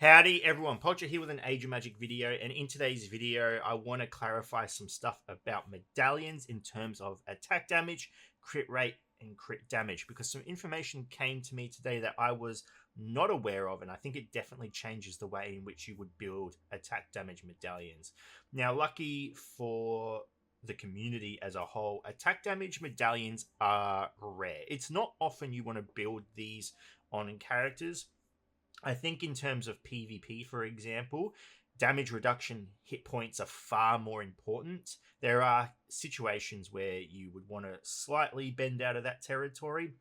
Howdy everyone, Poacher here with an Age of Magic video, and in today's video I want to clarify some stuff about medallions in terms of attack damage, crit rate, and crit damage, because some information came to me today that I was not aware of, and I think it definitely changes the way in which you would build attack damage medallions. Now, lucky for the community as a whole, attack damage medallions are rare. It's not often you want to build these on characters. I think in terms of PvP, for example, damage reduction hit points are far more important. There are situations where you would want to slightly bend out of that territory,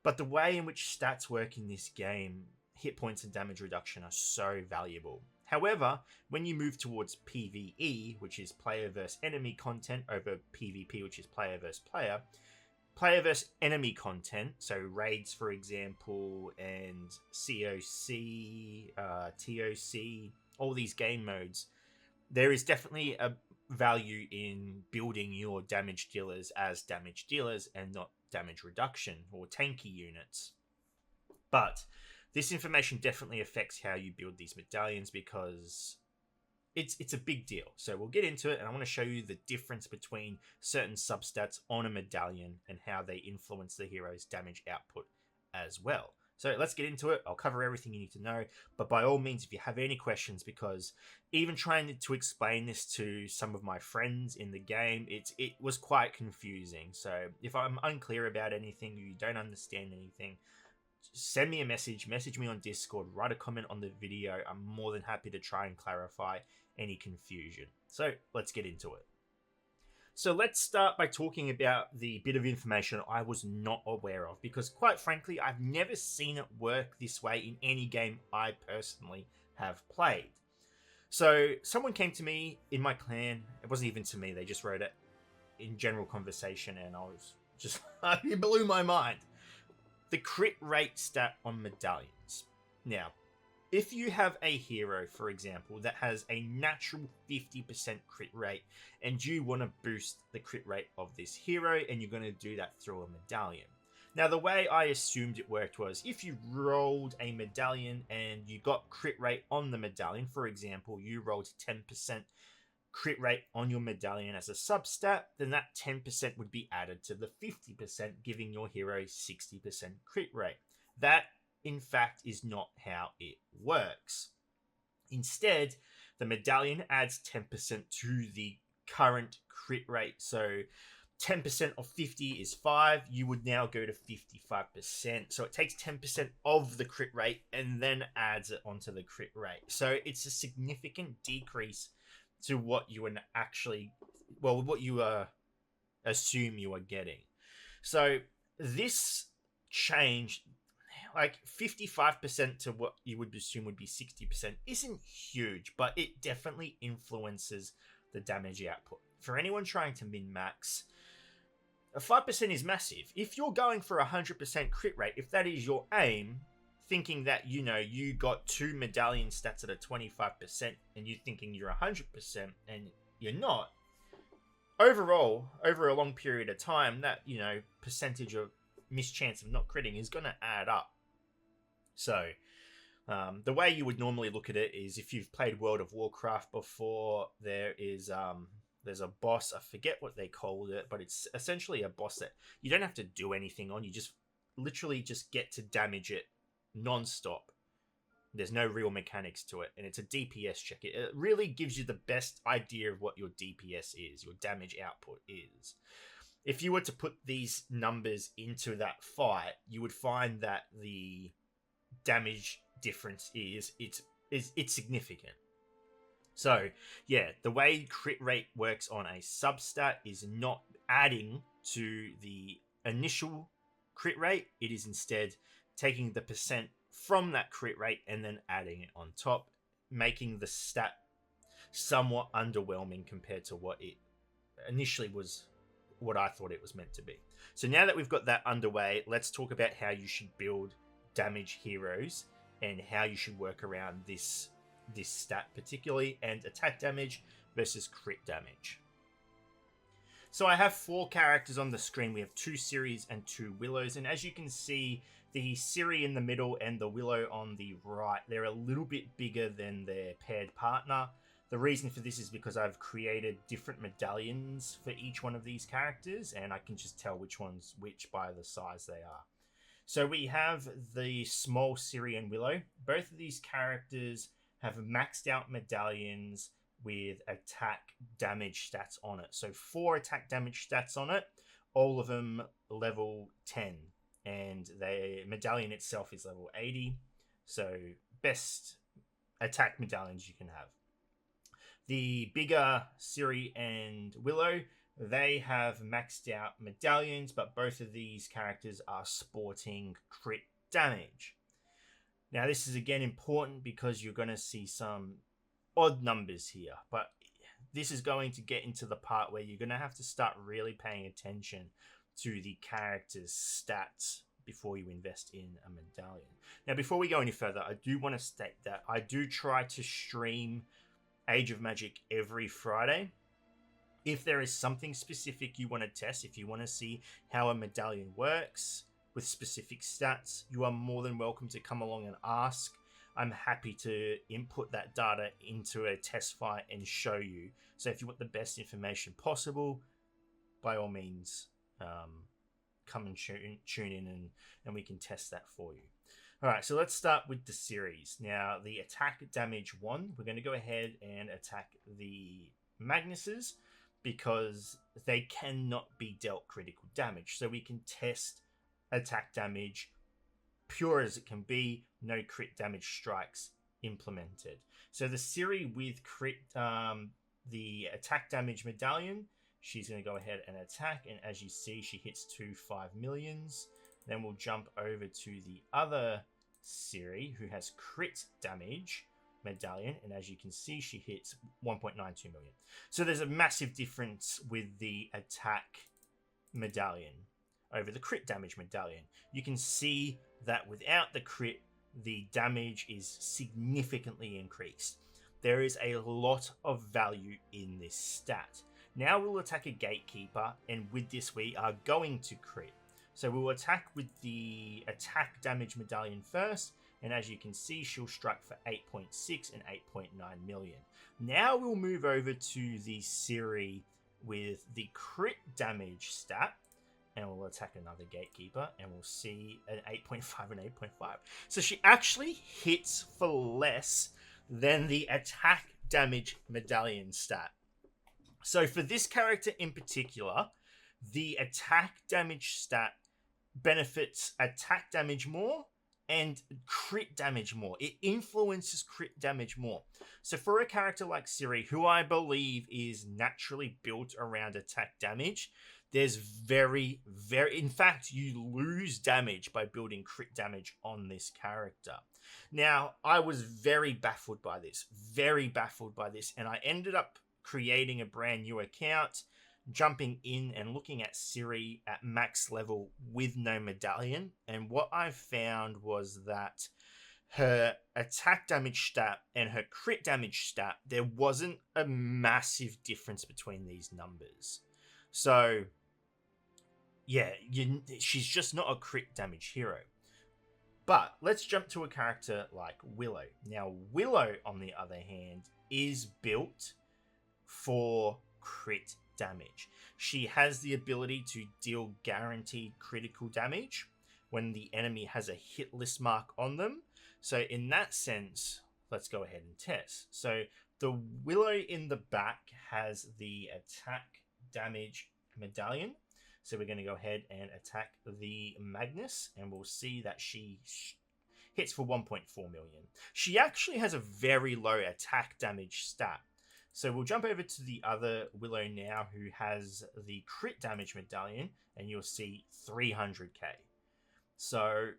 but the way in which stats work in this game, hit points and damage reduction are so valuable. However, when you move towards PvE, which is player versus enemy content, over PvP, which is player versus enemy content, so raids, for example, and COC, TOC, all these game modes, there is definitely a value in building your damage dealers as damage dealers and not damage reduction or tanky units. But this information definitely affects how you build these medallions, because it's a big deal. So we'll get into it, and I want to show you the difference between certain substats on a medallion and how they influence the hero's damage output as well. So let's get into it. I'll cover everything you need to know, but by all means, if you have any questions, because even trying to explain this to some of my friends in the game, it was quite confusing. So if I'm unclear about anything, you don't understand anything, send me a message me on Discord, write a comment on the video. I'm more than happy to try and clarify any confusion. So let's get into it. So let's start by talking about the bit of information I was not aware of, because quite frankly, I've never seen it work this way in any game I personally have played. So someone came to me in my clan. It wasn't even to me, they just wrote it in general conversation, and I was just, it blew my mind. The crit rate stat on medallions. Now, if you have a hero, for example, that has a natural 50% crit rate, and you want to boost the crit rate of this hero, and you're going to do that through a medallion. Now, the way I assumed it worked was, if you rolled a medallion and you got crit rate on the medallion, for example, you rolled 10% crit rate on your medallion as a substat, then that 10% would be added to the 50%, giving your hero 60% crit rate. That, in fact, is not how it works. Instead, the medallion adds 10% to the current crit rate. So 10% of 50 is 5. You would now go to 55%. So it takes 10% of the crit rate and then adds it onto the crit rate. So it's a significant decrease to what you actually, well, what you assume you are getting. So this change, like 55% to what you would assume would be 60%, isn't huge, but it definitely influences the damage output. For anyone trying to min-max, 5% is massive. If you're going for 100% crit rate, if that is your aim, thinking that, you got 2 medallion stats at a 25%, and you're thinking you're 100%, and you're not, overall, over a long period of time, that, percentage of mischance of not critting is going to add up. So, the way you would normally look at it is, if you've played World of Warcraft before, there's a boss, I forget what they called it, but it's essentially a boss that you don't have to do anything on, you just literally just get to damage it non-stop. There's no real mechanics to it, and it's a DPS check. It really gives you the best idea of what your DPS is, your damage output is. If you were to put these numbers into that fight, you would find that the damage difference is significant. So yeah, the way crit rate works on a substat is not adding to the initial crit rate. It is instead taking the percent from that crit rate and then adding it on top, making the stat somewhat underwhelming compared to what it initially was, what I thought it was meant to be. So now that we've got that underway, let's talk about how you should build damage heroes and how you should work around this stat particularly, and attack damage versus crit damage. So I have 4 characters on the screen. We have 2 Ciris and 2 Willows. And as you can see, the Ciri in the middle and the Willow on the right, they're a little bit bigger than their paired partner. The reason for this is because I've created different medallions for each one of these characters, and I can just tell which one's which by the size they are. So we have the small Ciri and Willow. Both of these characters have maxed out medallions with attack damage stats on it. So 4 attack damage stats on it, all of them level 10. And the medallion itself is level 80. So best attack medallions you can have. The bigger Ciri and Willow, they have maxed out medallions, but both of these characters are sporting crit damage. Now, this is again important because you're going to see some odd numbers here, but this is going to get into the part where you're going to have to start really paying attention to the character's stats before you invest in a medallion. Now, before we go any further, I do want to state that I do try to stream Age of Magic every Friday. If there is something specific you want to test, if you want to see how a medallion works with specific stats, you are more than welcome to come along and ask. I'm happy to input that data into a test file and show you. So if you want the best information possible, by all means, come and tune in and we can test that for you. All right, so let's start with the series. Now, the attack damage 1, we're going to go ahead and attack the Magnuses because they cannot be dealt critical damage. So we can test attack damage pure as it can be, no crit damage strikes implemented. So the Ciri with crit, the attack damage medallion, she's going to go ahead and attack, and as you see, she hits 5 millions. Then we'll jump over to the other Ciri, who has crit damage medallion, and as you can see, she hits 1.92 million. So there's a massive difference with the attack medallion over the crit damage medallion. You can see that without the crit, the damage is significantly increased. There is a lot of value in this stat. Now we'll attack a gatekeeper, and with this we are going to crit. So we'll attack with the attack damage medallion first, and as you can see, she'll strike for 8.6 and 8.9 million. Now we'll move over to the Ciri with the crit damage stat, and we'll attack another gatekeeper, and we'll see an 8.5 and 8.5. So she actually hits for less than the attack damage medallion stat. So for this character in particular, the attack damage stat benefits attack damage more and crit damage more. It influences crit damage more. So for a character like Ciri, who I believe is naturally built around attack damage, there's in fact, you lose damage by building crit damage on this character. Now, I was very baffled by this, and I ended up creating a brand new account, jumping in and looking at Ciri at max level with no medallion. And what I found was that her attack damage stat and her crit damage stat, there wasn't a massive difference between these numbers. So, yeah, she's just not a crit damage hero. But let's jump to a character like Willow. Now, Willow, on the other hand, is built for crit damage. She has the ability to deal guaranteed critical damage when the enemy has a hit list mark on them. So in that sense, let's go ahead and test. So the Willow in the back has the attack damage medallion. So we're going to go ahead and attack the Magnus, and we'll see that she hits for 1.4 million. She actually has a very low attack damage stat. So we'll jump over to the other Willow now, who has the crit damage medallion, and you'll see 300k. So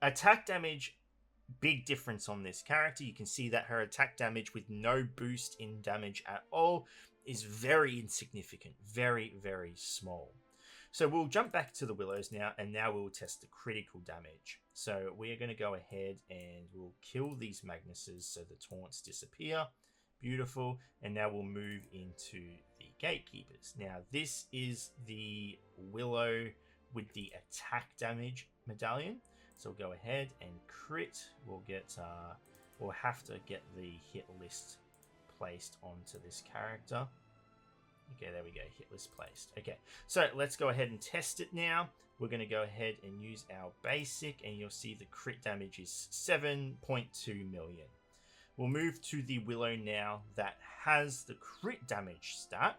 attack damage, big difference on this character. You can see that her attack damage with no boost in damage at all is very insignificant, very, very small. So we'll jump back to the Willows now, and now we'll test the critical damage. So we are going to go ahead and we'll kill these Magnuses so the taunts disappear. Beautiful. And now we'll move into the Gatekeepers. Now, this is the Willow with the attack damage medallion. So we'll go ahead and crit. We'll have to get the hit list placed onto this character. Okay, there we go. Hit list placed. Okay, so let's go ahead and test it now. We're going to go ahead and use our basic, and you'll see the crit damage is 7.2 million. We'll move to the Willow now that has the crit damage stat,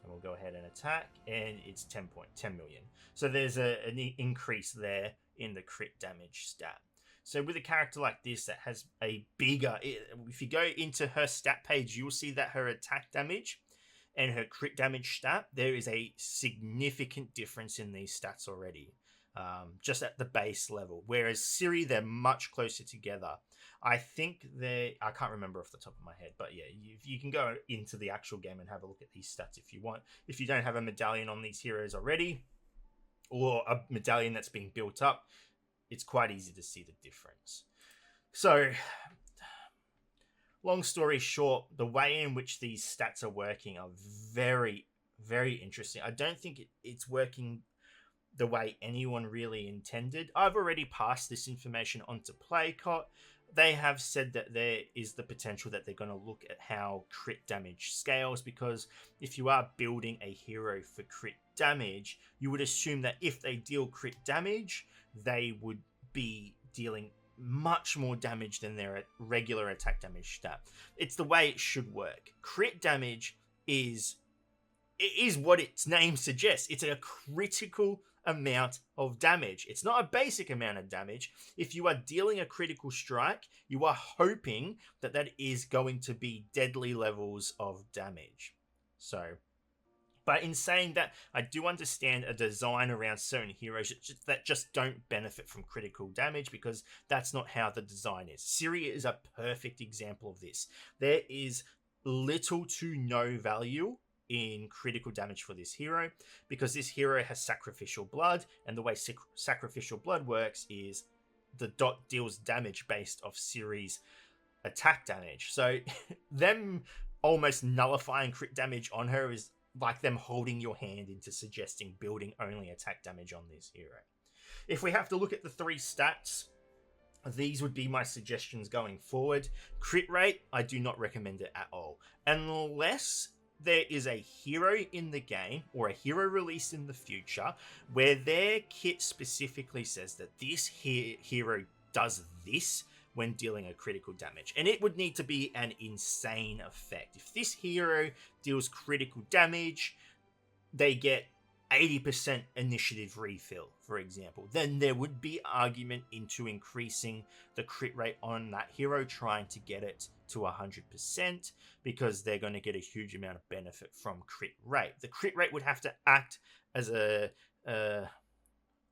and we'll go ahead and attack, and it's 10 million. So there's an increase there in the crit damage stat. So with a character like this that has a bigger, if you go into her stat page, you'll see that her attack damage and her crit damage stat, there is a significant difference in these stats already, just at the base level. Whereas Ciri, they're much closer together. I think I can't remember off the top of my head, but yeah, you can go into the actual game and have a look at these stats if you want. If you don't have a medallion on these heroes already, or a medallion that's being built up, it's quite easy to see the difference. So, long story short, the way in which these stats are working are very, very interesting. I don't think it's working the way anyone really intended. I've already passed this information on to Playcott. They have said that there is the potential that they're going to look at how crit damage scales, because if you are building a hero for crit damage, you would assume that if they deal crit damage, they would be dealing much more damage than their regular attack damage stat. It's the way it should work. Crit damage is what its name suggests. It's a critical amount of damage. It's not a basic amount of damage. If you are dealing a critical strike, you are hoping that that is going to be deadly levels of damage. So, but in saying that, I do understand a design around certain heroes that just don't benefit from critical damage, because that's not how the design is. Ciri is a perfect example of this. There is little to no value in critical damage for this hero, because this hero has sacrificial blood, and the way sacrificial blood works is the dot deals damage based off Ciri's attack damage. So them almost nullifying crit damage on her is like them holding your hand into suggesting building only attack damage on this hero. If we have to look at the three stats, these would be my suggestions going forward. Crit rate, I do not recommend it at all, unless there is a hero in the game or a hero released in the future where their kit specifically says that this hero does this when dealing a critical damage. And it would need to be an insane effect. If this hero deals critical damage, they get 80% initiative refill, for example, then there would be argument into increasing the crit rate on that hero, trying to get it to 100%, because they're going to get a huge amount of benefit from crit rate. The crit rate would have to act as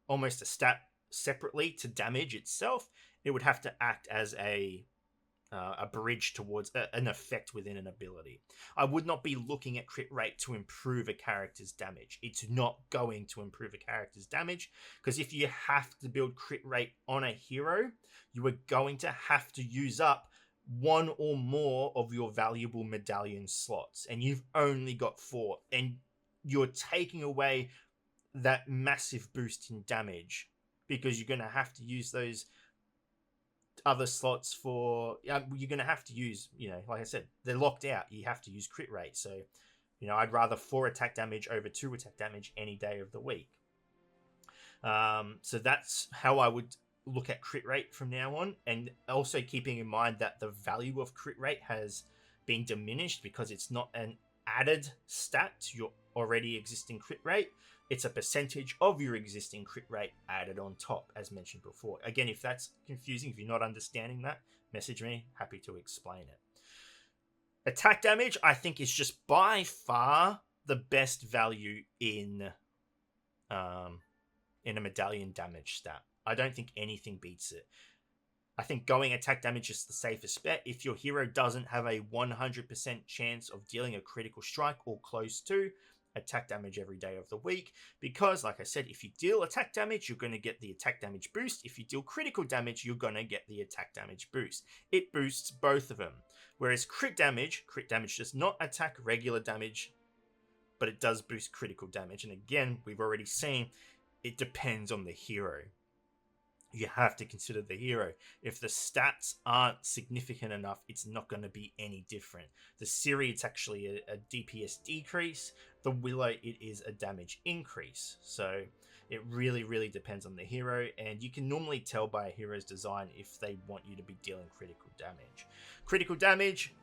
almost a stat separately to damage itself. It would have to act as a bridge towards an effect within an ability. I would not be looking at crit rate to improve a character's damage. It's not going to improve a character's damage, because if you have to build crit rate on a hero, you are going to have to use up one or more of your valuable medallion slots, and you've only got 4, and you're taking away that massive boost in damage, because you're going to have to use those other slots for you're going to have to use, like I said, they're locked out. You have to use crit rate. So I'd rather 4 attack damage over 2 attack damage any day of the week. So that's how I would look at crit rate from now on, and also keeping in mind that the value of crit rate has been diminished because it's not an added stat to your already existing crit rate. It's a percentage of your existing crit rate added on top, as mentioned before. Again, if that's confusing, if you're not understanding that, message me. Happy to explain it. Attack damage, I think, is just by far the best value in a medallion damage stat. I don't think anything beats it. I think going attack damage is the safest bet. If your hero doesn't have a 100% chance of dealing a critical strike or close to, attack damage every day of the week, because like I said, if you deal attack damage, you're going to get the attack damage boost. If you deal critical damage, you're going to get the attack damage boost. It boosts both of them. Whereas crit damage does not attack regular damage but it does boost critical damage. And again, we've already seen it depends on the hero. You have to consider the hero. If the stats aren't significant enough, it's not going to be any different. The Ciri, it's actually a DPS decrease. The Willow, it is a damage increase. So it really, really depends on the hero, and you can normally tell by a hero's design if they want you to be dealing critical damage. Critical damage,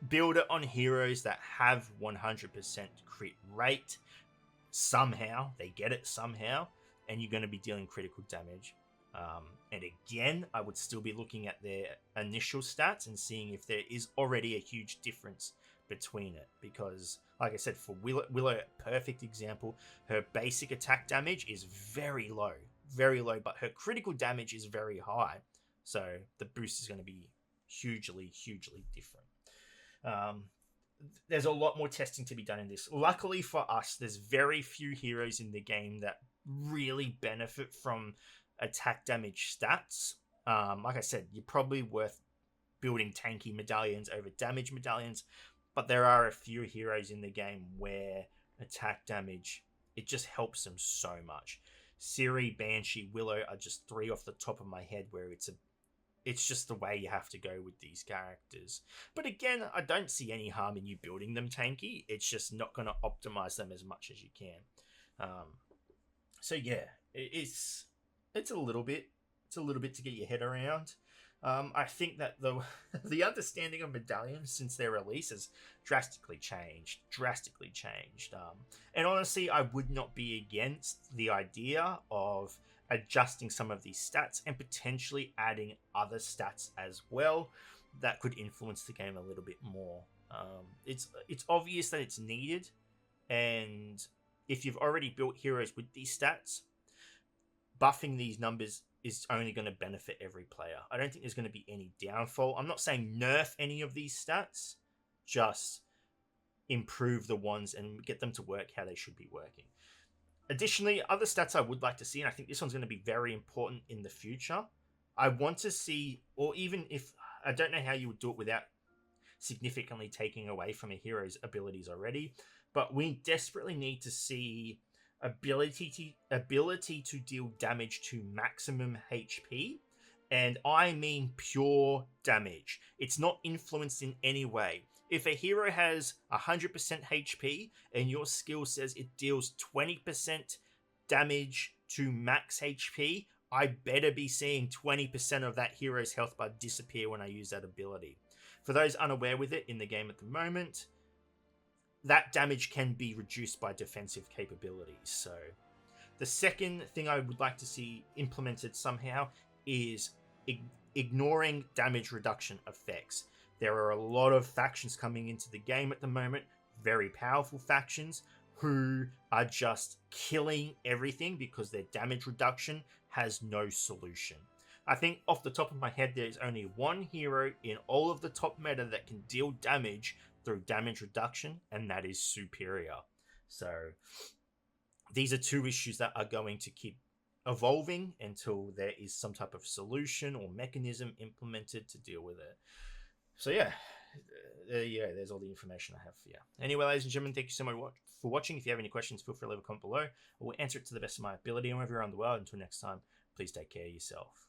build it on heroes that have 100% crit rate. Somehow, they get it somehow, and you're going to be dealing critical damage. And again, I would still be looking at their initial stats and seeing if there is already a huge difference between it. Because, like I said, for Willow, perfect example, her basic attack damage is very low, but her critical damage is very high. So the boost is going to be hugely, hugely different. There's a lot more testing to be done in this. Luckily for us, there's very few heroes in the game that really benefit from attack damage stats. Like I said, you're probably worth building tanky medallions over damage medallions, but there are a few heroes in the game where attack damage, it just helps them so much. Ciri, Banshee, Willow are just three off the top of my head where it's just the way you have to go with these characters. But again, I don't see any harm in you building them tanky. It's just not going to optimize them as much as you can. So yeah, it's a little bit to get your head around. I think that the understanding of medallions since their release has drastically changed. And honestly, I would not be against the idea of adjusting some of these stats and potentially adding other stats as well that could influence the game a little bit more. It's obvious that it's needed, and if you've already built heroes with these stats, buffing these numbers is only going to benefit every player. I don't think there's going to be any downfall. I'm not saying nerf any of these stats, just improve the ones and get them to work how they should be working. Additionally, other stats I would like to see, and I think this one's going to be very important in the future, I want to see, or even if, I don't know how you would do it without significantly taking away from a hero's abilities already, but we desperately need to see ability to deal damage to maximum HP, and I mean pure damage. It's not influenced in any way. If a hero has 100% HP and your skill says it deals 20% damage to max HP, I better be seeing 20% of that hero's health bar disappear when I use that ability. For those unaware with it in the game at the moment, that damage can be reduced by defensive capabilities. So the second thing I would like to see implemented somehow is ignoring damage reduction effects. There are a lot of factions coming into the game at the moment, very powerful factions, who are just killing everything because their damage reduction has no solution. I think off the top of my head, there's only one hero in all of the top meta that can deal damage through damage reduction, and that is Superior. So these are two issues that are going to keep evolving until there is some type of solution or mechanism implemented to deal with it. So yeah, there's all the information I have for you. Anyway, ladies and gentlemen, thank you so much for watching. If you have any questions, feel free to leave a comment below. I will answer it to the best of my ability. And wherever you're around the world, until next time, please take care of yourself.